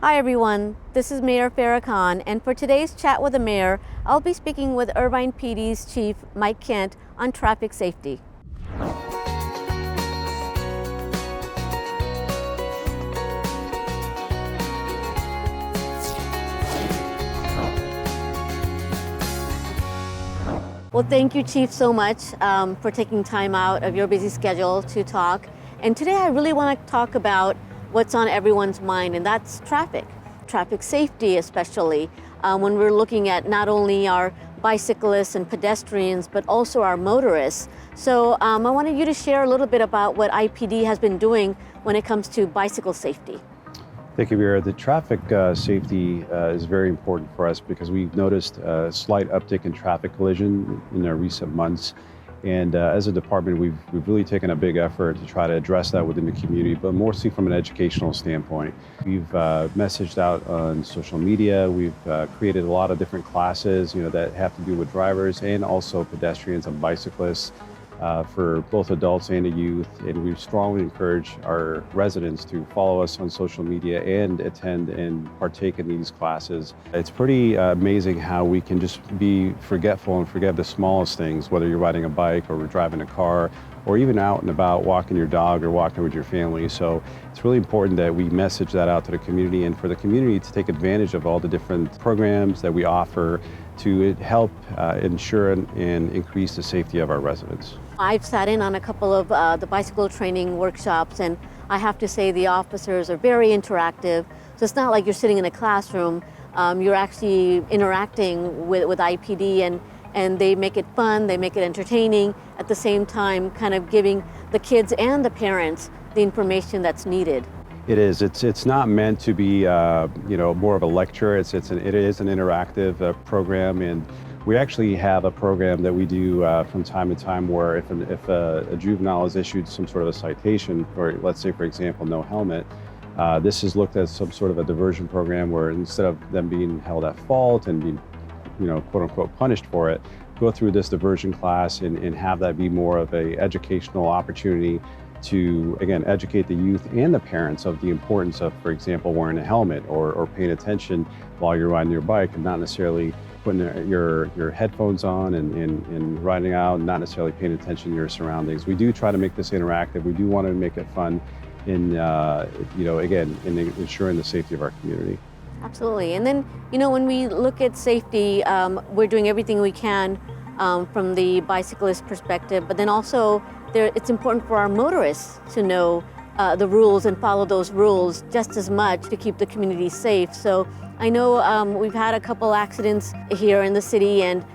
Hi everyone, this is Mayor Farrah N, and for today's Chat with the Mayor, I'll be speaking with Irvine PD's Chief Mike Kent on traffic safety. Well, thank you, Chief, so much for taking time out of your busy schedule to talk. And today I really want to talk about what's on everyone's mind, and that's traffic safety especially, when we're looking at not only our bicyclists and pedestrians, but also our motorists. So I wanted you to share a little bit about what IPD has been doing when it comes to bicycle safety. Thank you, Vera. The traffic safety is very important for us because we've noticed a slight uptick in traffic collision in the recent months. And as a department, we've really taken a big effort to try to address that within the community, but mostly from an educational standpoint. We've messaged out on social media. We've created a lot of different classes, that have to do with drivers and also pedestrians and bicyclists for both adults and the youth. And we strongly encourage our residents to follow us on social media and attend and partake in these classes. It's pretty amazing how we can just be forgetful and forget the smallest things, whether you're riding a bike or driving a car, or even out and about walking your dog or walking with your family. So it's really important that we message that out to the community and for the community to take advantage of all the different programs that we offer to help ensure and increase the safety of our residents. I've sat in on a couple of the bicycle training workshops, and I have to say the officers are very interactive. So it's not like you're sitting in a classroom, you're actually interacting with IPD, and they make it fun, they make it entertaining, at the same time kind of giving the kids and the parents the information that's needed. It is. It's not meant to be, more of a lecture. It is an interactive program, and we actually have a program that we do from time to time where if a juvenile is issued some sort of a citation, or let's say, for example, no helmet, this is looked at as some sort of a diversion program where instead of them being held at fault and being, quote unquote, punished for it, go through this diversion class and have that be more of a educational opportunity to, again, educate the youth and the parents of the importance of, for example, wearing a helmet or paying attention while you're riding your bike and not necessarily putting your headphones on and riding out and not necessarily paying attention to your surroundings. We do try to make this interactive. We do want to make it fun in, again, in ensuring the safety of our community. Absolutely. And then, when we look at safety, we're doing everything we can from the bicyclist perspective, but then also it's important for our motorists to know the rules and follow those rules just as much to keep the community safe. So I know we've had a couple accidents here in the city, and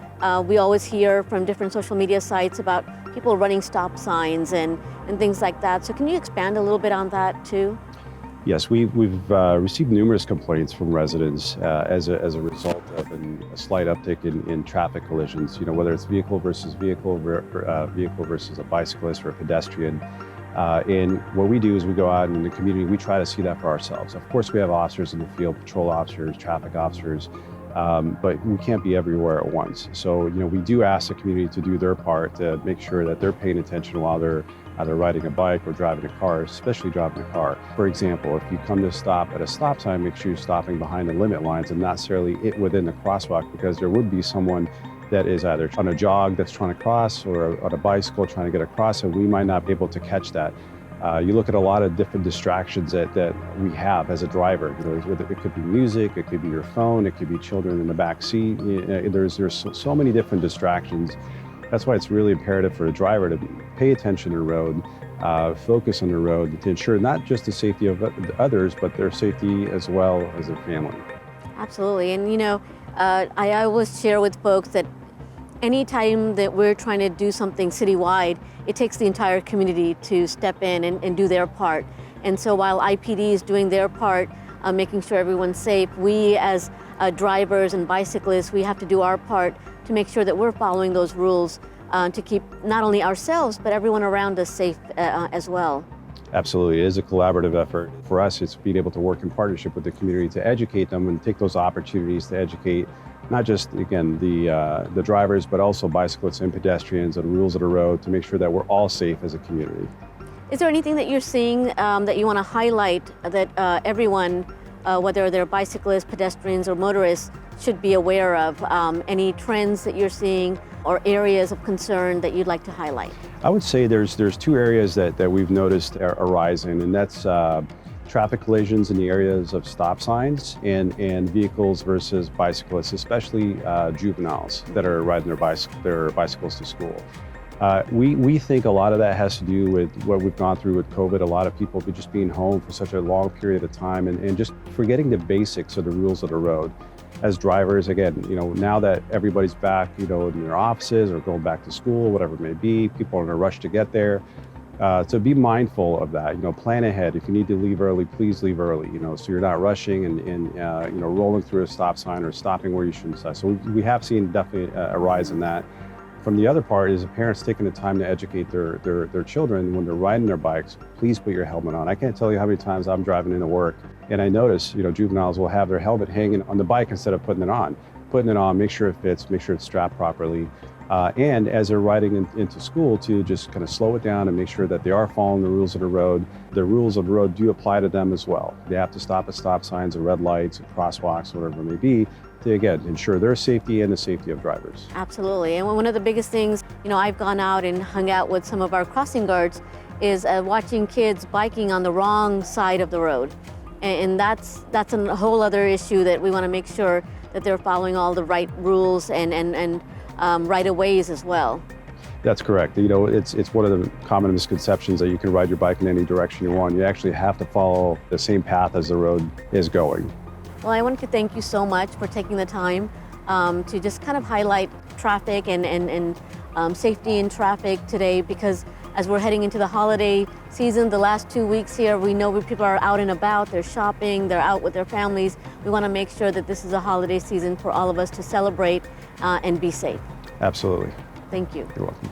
we always hear from different social media sites about people running stop signs and things like that. So can you expand a little bit on that too? Yes, we've received numerous complaints from residents as a result of a slight uptick in traffic collisions. Whether it's vehicle versus vehicle versus a bicyclist or a pedestrian. And what we do is we go out in the community, we try to see that for ourselves. Of course, we have officers in the field, patrol officers, traffic officers, but we can't be everywhere at once. So, we do ask the community to do their part to make sure that they're paying attention while they're either riding a bike or driving a car, especially driving a car. For example, if you come to stop at a stop sign, make sure you're stopping behind the limit lines and not necessarily within the crosswalk, because there would be someone that is either on a jog that's trying to cross or on a bicycle trying to get across, and we might not be able to catch that. You look at a lot of different distractions that we have as a driver. It could be music, it could be your phone, it could be children in the back seat. There's so many different distractions. That's why it's really imperative for a driver to pay attention to the road, focus on the road to ensure not just the safety of others, but their safety as well as their family. Absolutely. And I always share with folks that anytime that we're trying to do something citywide, it takes the entire community to step in and do their part. And so while IPD is doing their part, making sure everyone's safe, we as drivers and bicyclists, we have to do our part to make sure that we're following those rules to keep not only ourselves, but everyone around us safe as well. Absolutely. It is a collaborative effort. For us, it's being able to work in partnership with the community to educate them and take those opportunities to educate not just, again, the drivers, but also bicyclists and pedestrians and rules of the road to make sure that we're all safe as a community. Is there anything that you're seeing that you want to highlight that everyone whether they're bicyclists, pedestrians, or motorists, should be aware of? Any trends that you're seeing or areas of concern that you'd like to highlight? I would say there's two areas that we've noticed are arising, and that's traffic collisions in the areas of stop signs and vehicles versus bicyclists, especially juveniles that are riding their bicycles to school. We think a lot of that has to do with what we've gone through with COVID. A lot of people just being home for such a long period of time and just forgetting the basics of the rules of the road. As drivers, again, now that everybody's back, in their offices or going back to school, whatever it may be, people are in a rush to get there. So be mindful of that. Plan ahead. If you need to leave early, please leave early. So you're not rushing and rolling through a stop sign or stopping where you shouldn't stop. So we have seen definitely a rise in that. From the other part is parents taking the time to educate their children when they're riding their bikes. Please put your helmet on. I can't tell you how many times I'm driving into work and I notice, juveniles will have their helmet hanging on the bike instead of putting it on. Putting it on, make sure it fits, make sure it's strapped properly. And as they're riding into school, to just kind of slow it down and make sure that they are following the rules of the road. The rules of the road do apply to them as well. They have to stop at stop signs or red lights, or crosswalks, whatever it may be, to again ensure their safety and the safety of drivers. Absolutely. And one of the biggest things, I've gone out and hung out with some of our crossing guards is watching kids biking on the wrong side of the road. And that's a whole other issue that we want to make sure that they're following all the right rules and right-of-ways as well. That's correct. It's one of the common misconceptions that you can ride your bike in any direction you want. You actually have to follow the same path as the road is going. Well, I wanted to thank you so much for taking the time to just kind of highlight traffic and safety in traffic today, because as we're heading into the holiday season, the last 2 weeks here, we know people are out and about, they're shopping, they're out with their families. We want to make sure that this is a holiday season for all of us to celebrate and be safe. Absolutely. Thank you. You're welcome.